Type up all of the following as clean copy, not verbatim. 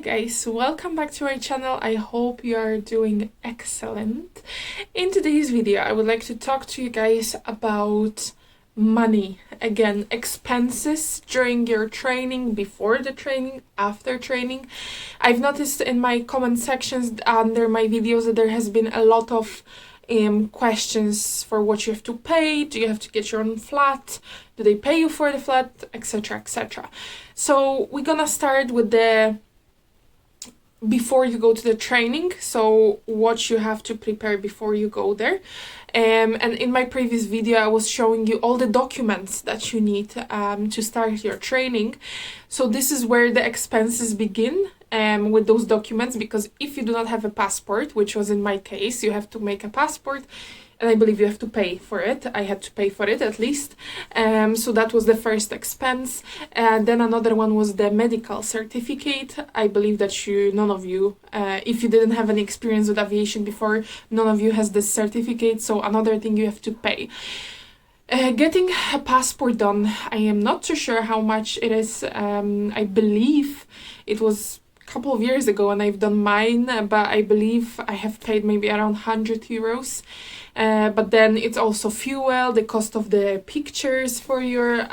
guys, welcome back to my channel. I hope you are doing excellent. In today's video I would like to talk to you guys about money. Again, expenses during your training, before the training, after training. I've noticed in my comment sections under my videos that there has been a lot of questions for what you have to pay. Do you have to get your own flat? Do they pay you for the flat? Etc, etc. So we're gonna start with the before you go to the training, so what you have to prepare before you go there. And in my previous video I was showing you all the documents that you need to start your training. So this is where the expenses begin, with those documents, because if you do not have a passport, which was in my case, you have to make a passport, and I believe you have to pay for it. I had to pay for it at least. So that was the first expense. And then another one was the medical certificate. I believe that none of you, if you didn't have any experience with aviation before, none of you has this certificate. So another thing you have to pay. Getting a passport done, I am not too sure how much it is. I believe it was couple of years ago and I've done mine, but I believe I have paid maybe around 100 euros. But then it's also fuel, the cost of the pictures for your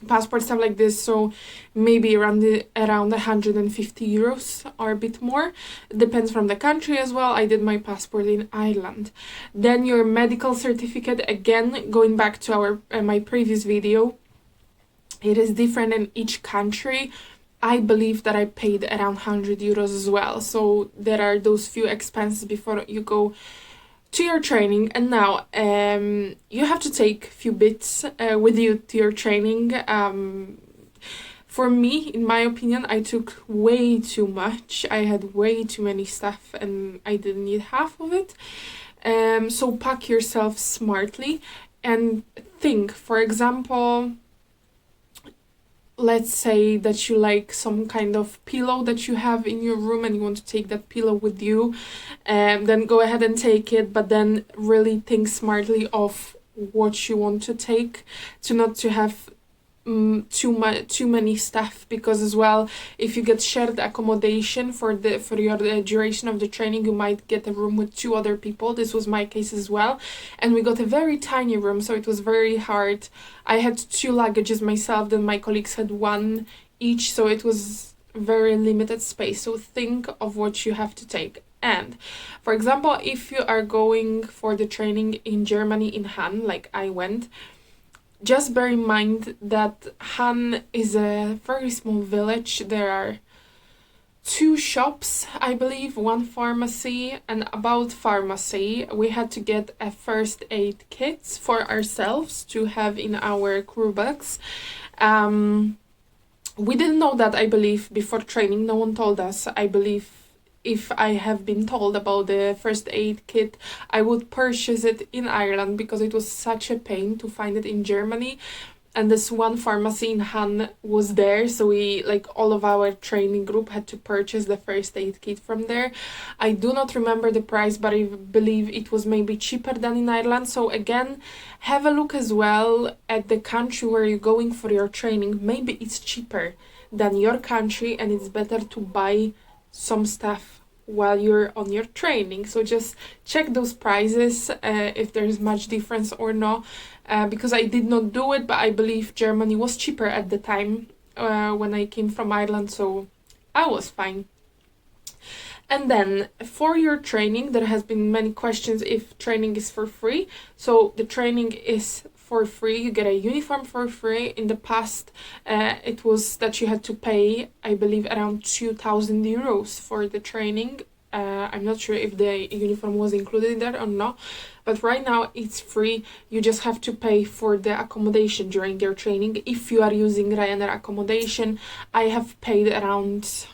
passport, stuff like this. So maybe around 150 euros or a bit more. Depends from the country as well. I did my passport in Ireland. Then your medical certificate, again, going back to my previous video, it is different in each country. I believe that I paid around 100 euros as well. So there are those few expenses before you go to your training. And now you have to take a few bits with you to your training. For me, in my opinion, I took way too much. I had way too many stuff and I didn't need half of it. So pack yourself smartly and think. For example, let's say that you like some kind of pillow that you have in your room and you want to take that pillow with you, then go ahead and take it, but then really think smartly of what you want to take, to not to have too many stuff, because as well, if you get shared accommodation for your duration of the training, you might get a room with 2 other people. This was my case as well, and we got a very tiny room, so it was very hard. I had 2 luggages myself, then my colleagues had 1 each, so it was very limited space. So think of what you have to take. And for example, if you are going for the training in Germany, in Hann, like I went, just bear in mind that Hann is a very small village. There are 2 shops, I believe, 1 pharmacy. And about pharmacy, we had to get a first aid kit for ourselves to have in our crew bags. We didn't know that, I believe, before training. No one told us. I believe if I have been told about the first aid kit, I would purchase it in Ireland, because it was such a pain to find it in Germany. And this one pharmacy in Hann was there, so we, like, all of our training group had to purchase the first aid kit from there. I do not remember the price, but I believe it was maybe cheaper than in Ireland. So again, have a look as well at the country where you're going for your training. Maybe it's cheaper than your country and it's better to buy some stuff while you're on your training. So just check those prices, if there's much difference or not, because I did not do it, but I believe Germany was cheaper at the time when I came from Ireland, so I was fine. And then for your training, there has been many questions if training is for free. So the training is for free. You get a uniform for free. In the past, it was that you had to pay, I believe, around 2,000 euros for the training. I'm not sure if the uniform was included in there or not, but right now it's free. You just have to pay for the accommodation during your training. If you are using Ryanair accommodation, I have paid around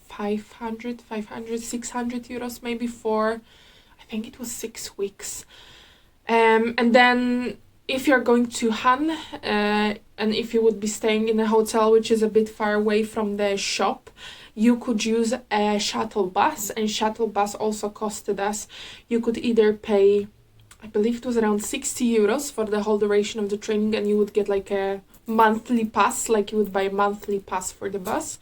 500, 600 euros maybe for, I think it was 6 weeks. And then if you're going to Hann, and if you would be staying in a hotel which is a bit far away from the shop, you could use a shuttle bus, and shuttle bus also costed us. You could either pay, I believe it was around 60 euros for the whole duration of the training, and you would get like a monthly pass, like you would buy a monthly pass for the bus,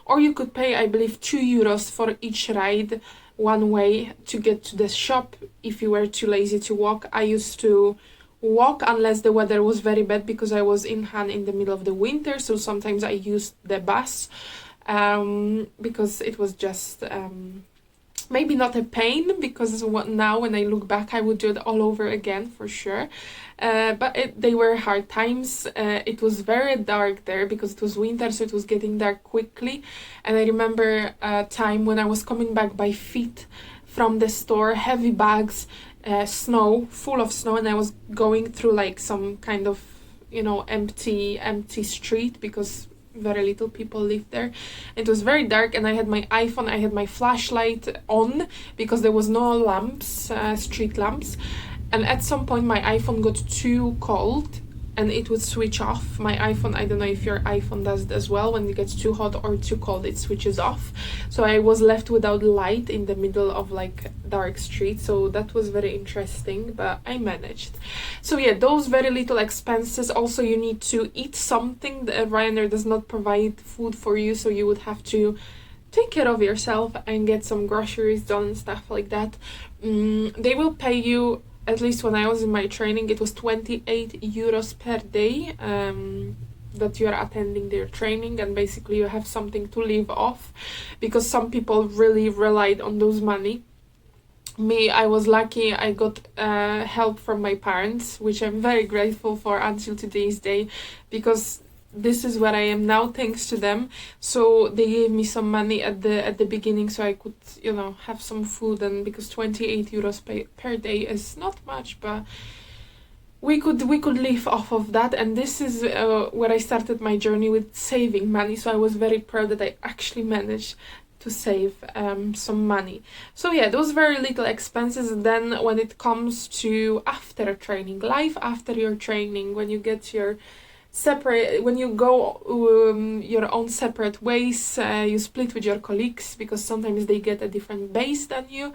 or you could pay, I believe, €2 for each ride one way to get to the shop if you were too lazy to walk. I used to walk unless the weather was very bad, because I was in Han in the middle of the winter, so sometimes I used the bus because it was just maybe not a pain, because now when I look back I would do it all over again for sure. But they were hard times. It was very dark there because it was winter, so it was getting dark quickly. And I remember a time when I was coming back by feet from the store, heavy bags, snow, full of snow, and I was going through like some kind of, empty street, because very little people live there. It was very dark, and I had my iPhone, I had my flashlight on because there was no lamps, street lamps. And at some point my iPhone got too cold and it would switch off. My iPhone, I don't know if your iPhone does it as well, when it gets too hot or too cold it switches off. So I was left without light in the middle of like dark street, so that was very interesting, but I managed. So yeah, those very little expenses. Also, you need to eat something. The Ryanair does not provide food for you, so you would have to take care of yourself and get some groceries done and stuff like that. They will pay you, at least when I was in my training, it was €28 per day that you are attending their training, and basically you have something to live off, because some people really relied on those money. Me, I was lucky. I got help from my parents, which I'm very grateful for until today's day, because this is where I am now thanks to them. So they gave me some money at the beginning, so I could have some food, and because €28 per day is not much, but we could live off of that. And this is where I started my journey with saving money, so I was very proud that I actually managed to save some money. So yeah, those very little expenses. And then when it comes to after training, life after your training, when you get your when you go your own separate ways, you split with your colleagues, because sometimes they get a different base than you,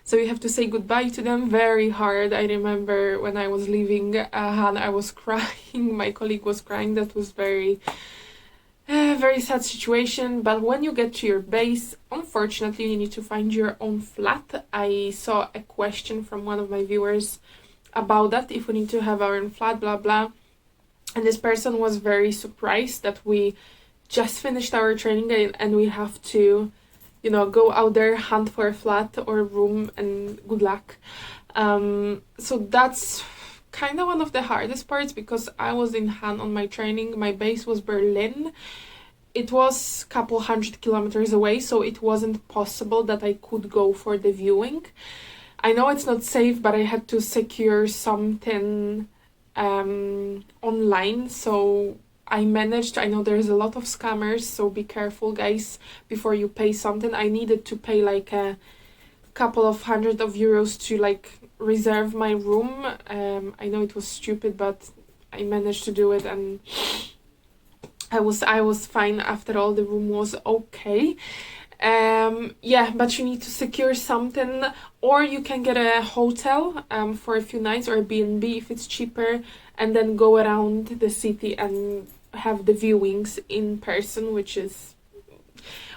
so you have to say goodbye to them. Very hard. I remember when I was leaving Han, I was crying, my colleague was crying. That was very sad situation. But when you get to your base, unfortunately you need to find your own flat. I saw a question from one of my viewers about that, if we need to have our own flat, blah blah. And this person was very surprised that we just finished our training and we have to, go out there, hunt for a flat or a room, and good luck. So that's kind of one of the hardest parts, because I was in Han on my training. My base was Berlin. It was a couple 100 kilometers away, so it wasn't possible that I could go for the viewing. I know it's not safe, but I had to secure something online, so I managed. I know there's a lot of scammers, so be careful, guys, before you pay something. I needed to pay like a couple of €100 to like reserve my room. I know it was stupid, but I managed to do it, and I was fine after all. The room was okay. Yeah, but you need to secure something, or you can get a hotel for a few nights, or a B&B if it's cheaper, and then go around the city and have the viewings in person, which is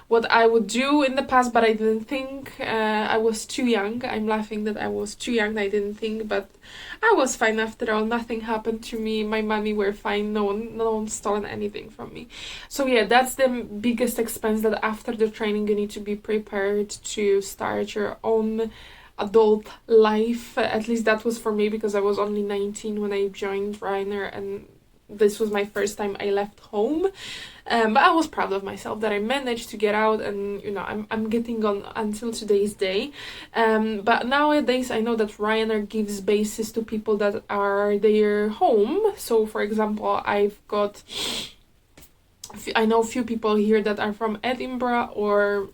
what I would do in the past, but I didn't think. I was too young. I'm laughing that I was too young. I didn't think, but I was fine after all. Nothing happened to me. My money were fine. No one stolen anything from me. So yeah, that's the biggest expense, that after the training you need to be prepared to start your own adult life. At least that was for me, because I was only 19 when I joined Ryanair, and this was my first time I left home. But I was proud of myself that I managed to get out, and I'm getting on until today's day. But nowadays I know that Ryanair gives bases to people that are their home. So for example, I know a few people here that are from Edinburgh or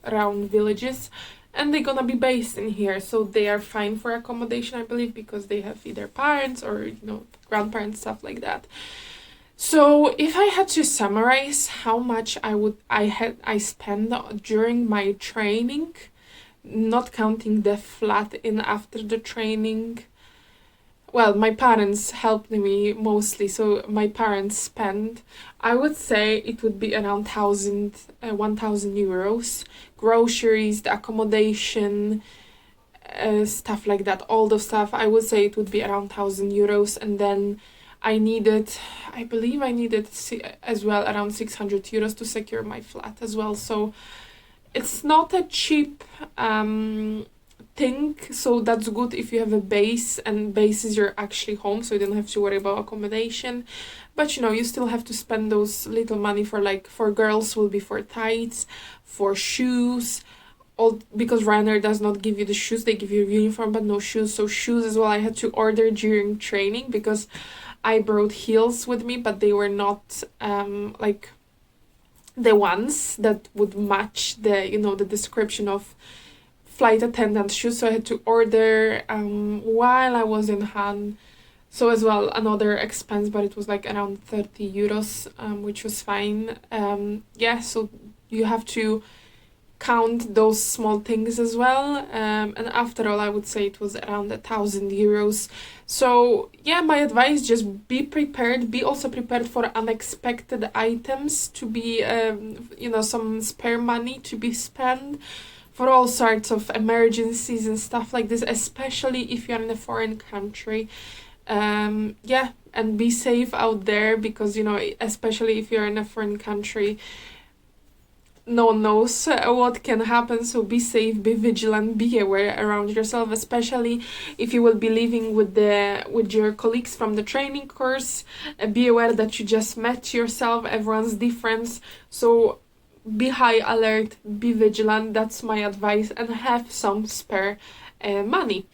around villages, and they're gonna be based in here, so they are fine for accommodation, I believe, because they have either parents or grandparents, stuff like that. So if I had to summarize how much I spent during my training, not counting the flat in after the training, well, my parents helped me mostly, so my parents spend, I would say it would be around 1,000 euros. Groceries, the accommodation, stuff like that, all the stuff, I would say it would be around 1,000 euros. And then I believe I needed as well around 600 euros to secure my flat as well. So it's not a cheap thing, so that's good if you have a base, and base is your actually home, so you don't have to worry about accommodation. But you know, you still have to spend those little money for, like, for girls will be for tights, for shoes, all, because Ryanair does not give you the shoes, they give you a uniform but no shoes. So shoes as well I had to order during training, because I brought heels with me, but they were not like the ones that would match the, you know, the description of flight attendant shoes, so I had to order while I was in Han. So as well another expense, but it was like around 30 euros, which was fine. Yeah, so you have to count those small things as well, and after all I would say it was around 1,000 euros. So yeah, my advice, just be prepared, be also prepared for unexpected items, to be you know, some spare money to be spent for all sorts of emergencies and stuff like this, especially if you're in a foreign country. Yeah, and be safe out there, because you know, especially if you're in a foreign country, no one knows what can happen. So be safe, be vigilant, be aware around yourself, especially if you will be living with your colleagues from the training course. Be aware that you just met yourself, everyone's different, so be high alert, be vigilant, that's my advice, and have some spare money.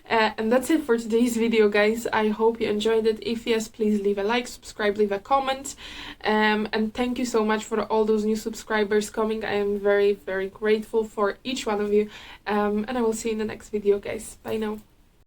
And that's it for today's video, guys. I hope you enjoyed it. If yes, please leave a like, subscribe, leave a comment, and thank you so much for all those new subscribers coming. I am very, very grateful for each one of you, and I will see you in the next video, guys. Bye now.